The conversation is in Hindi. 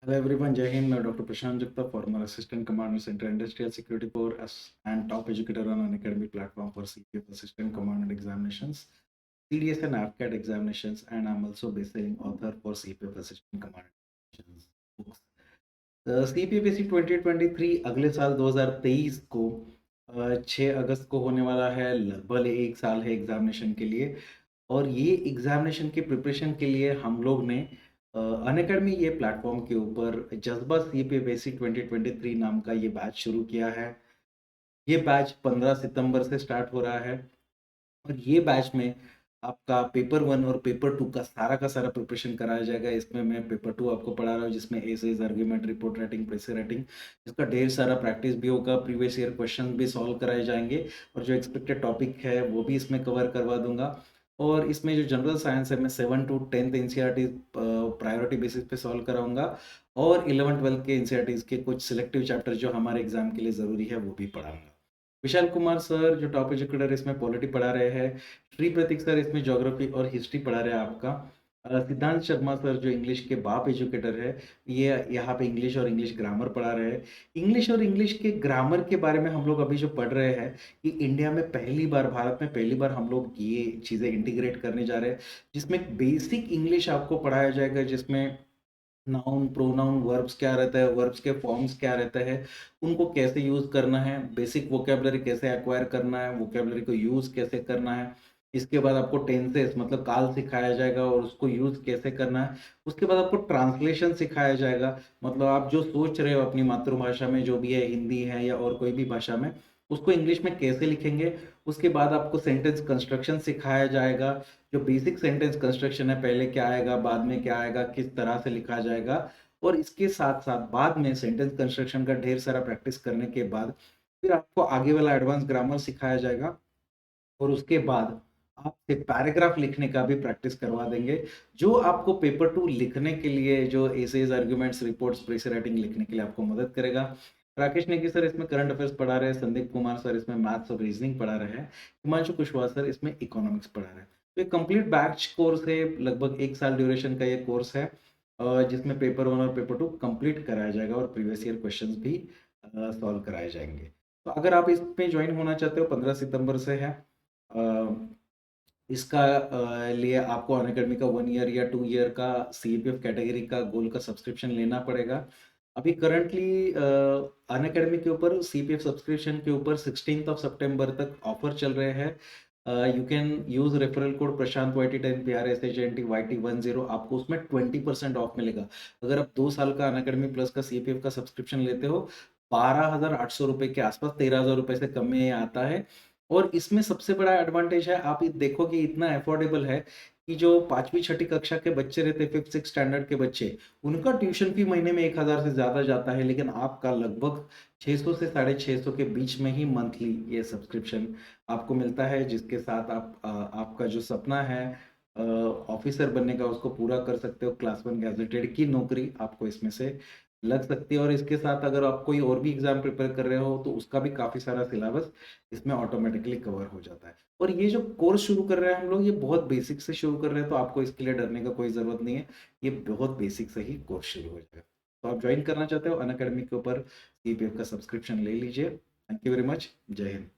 Hello everyone, Jai Hind. I'm Dr. Prashant Gupta, former Assistant Commander, Central Industrial Security Corps and top educator on an academy platform for CPF Assistant Commandant examinations, CDS and AFCAT examinations, and I'm also best-selling author for CPF Assistant Commandant examinations books. CPFAC 2023 अगले साल 2023 को 6 अगस्त को होने वाला है। लगभग एक साल है एग्जामिनेशन के लिए और ये एग्जामिनेशन की प्रिपरेशन के लिए हम लोग ने अनअकैडमी ये प्लेटफॉर्म के ऊपर जज्बा सीपीएफएसी 2023 नाम का ये बैच शुरू किया है। ये बैच 15 सितंबर से स्टार्ट हो रहा है और ये बैच में आपका पेपर 1 और पेपर 2 का सारा प्रिपरेशन कराया जाएगा। इसमें मैं पेपर 2 आपको पढ़ा रहा हूँ जिसमें essays, argument, report writing, press writing, इसका ढेर सारा प्रैक्टिस भी होगा, प्रीवियस ईयर क्वेश्चन भी सॉल्व कराए जाएंगे और जो एक्सपेक्टेड टॉपिक है वो भी इसमें कवर करवा दूंगा। और इसमें जो जनरल साइंस है मैं 7 to 10th NCERT priority basis पे सॉल्व कराऊंगा और 11th 12th के एनसीईआरटीज के कुछ सिलेक्टिव चैप्टर जो हमारे एग्जाम के लिए ज़रूरी है वो भी पढ़ाऊंगा। विशाल कुमार सर जो टॉप एजुकेटर इसमें पॉलिटी पढ़ा रहे हैं, श्री प्रतीक सर इसमें ज्योग्राफी और हिस्ट्री पढ़ा रहे हैं आपका। सिद्धांत शर्मा सर जो इंग्लिश के बाप एजुकेटर है, ये यहाँ पे इंग्लिश और इंग्लिश ग्रामर पढ़ा रहे हैं। इंग्लिश और इंग्लिश के ग्रामर के बारे में हम लोग अभी जो पढ़ रहे हैं कि इंडिया में पहली बार, भारत में पहली बार हम लोग ये चीज़ें इंटीग्रेट करने जा रहे हैं जिसमें बेसिक इंग्लिश आपको पढ़ाया जाएगा, जिसमें नाउन, प्रोनाउन, वर्ब्स क्या रहता है, वर्ब्स के फॉर्म्स क्या रहता है, उनको कैसे यूज़ करना है, बेसिक वोकैब्युलरी कैसे एक्वायर करना है, वोकैब्युलरी को यूज़ कैसे करना है। इसके बाद आपको टेंसेस मतलब काल सिखाया जाएगा और उसको यूज़ कैसे करना है। उसके बाद आपको ट्रांसलेशन सिखाया जाएगा, मतलब आप जो सोच रहे हो अपनी मातृभाषा में जो भी है, हिंदी है या और कोई भी भाषा में, उसको इंग्लिश में कैसे लिखेंगे। उसके बाद आपको सेंटेंस कंस्ट्रक्शन सिखाया जाएगा, जो बेसिक सेंटेंस कंस्ट्रक्शन है, पहले क्या आएगा, बाद में क्या आएगा, किस तरह से लिखा जाएगा। और इसके साथ-साथ बाद में सेंटेंस कंस्ट्रक्शन का ढेर सारा प्रैक्टिस करने के बाद फिर आपको आगे वाला एडवांस ग्रामर सिखाया जाएगा और उसके बाद आपसे पैराग्राफ लिखने का भी प्रैक्टिस करवा देंगे, जो आपको पेपर 2 लिखने के लिए जो essays, arguments, reports, press writing लिखने के लिए आपको मदद करेगा। राकेश नेगी सर इसमें करंट अफेयर्स पढ़ा रहे हैं, संदीप कुमार सर इसमें मैथ्स और रीजनिंग पढ़ा रहे हैं, हिमांशु कुशवाहा सर इसमें इकोनॉमिक्स पढ़ा रहे हैं। तो ये कंप्लीट बैच कोर्स है, लगभग 1 साल ड्यूरेशन का ये कोर्स है जिसमें पेपर 1 और पेपर 2 कंप्लीट कराया जाएगा और प्रीवियस ईयर क्वेश्चंस भी सॉल्व कराए जाएँगे। तो अगर आप इसमें जॉइन होना चाहते हो 15 सितंबर से है। इसका लिए आपको अनअकैडमी का 1 ईयर या 2 ईयर का सीपीएफ कैटेगरी का गोल्ड का सब्सक्रिप्शन लेना पड़ेगा। अभी करंटली अनअकैडमी के ऊपर सीपीएफ सब्सक्रिप्शन के ऊपर 16th ऑफ सितंबर तक ऑफर चल रहे हैं। You can use referral code Prashant YT 10 PRSHNT YT 10, आपको उसमें 20% ऑफ मिलेगा। अगर आप 2 साल का अनअकैडमी प्लस का सीपीएफ का सब्सक्रिप्शन लेते हो, 12,800 रुपए के आसपास, 13,000 रुपए से कम में ये आता है। और इसमें सबसे बड़ा एडवांटेज है, आप ये देखोगे इतना अफोर्डेबल है कि जो 5वीं 6ठी कक्षा के बच्चे रहते हैं, 5th 6th स्टैंडर्ड के बच्चे, उनका ट्यूशन फी महीने में 1,000 से ज़्यादा जाता है, लेकिन आपका लगभग 600 से 650 के बीच में ही मंथली ये सब्सक्रिप्शन आपको मिलता है, जिसके साथ आप आपका जो सपना है ऑफिसर बनने का उसको पूरा कर सकते हो। क्लास 1 गैजेटेड की नौकरी आपको इसमें से लग सकती है और इसके साथ अगर आप कोई और भी एग्जाम प्रिपेयर कर रहे हो तो उसका भी काफ़ी सारा सिलेबस इसमें ऑटोमेटिकली कवर हो जाता है। और ये जो कोर्स शुरू कर रहे हैं हम लोग, ये बहुत बेसिक से शुरू कर रहे हैं, तो आपको इसके लिए डरने का कोई ज़रूरत नहीं है। ये बहुत बेसिक से ही कोर्स शुरू हो जाएगा। तो आप ज्वाइन करना चाहते हो अनअकैडमी के ऊपर, सीपीएफ का सब्सक्रिप्शन ले लीजिए। Thank you very much. जय हिंद।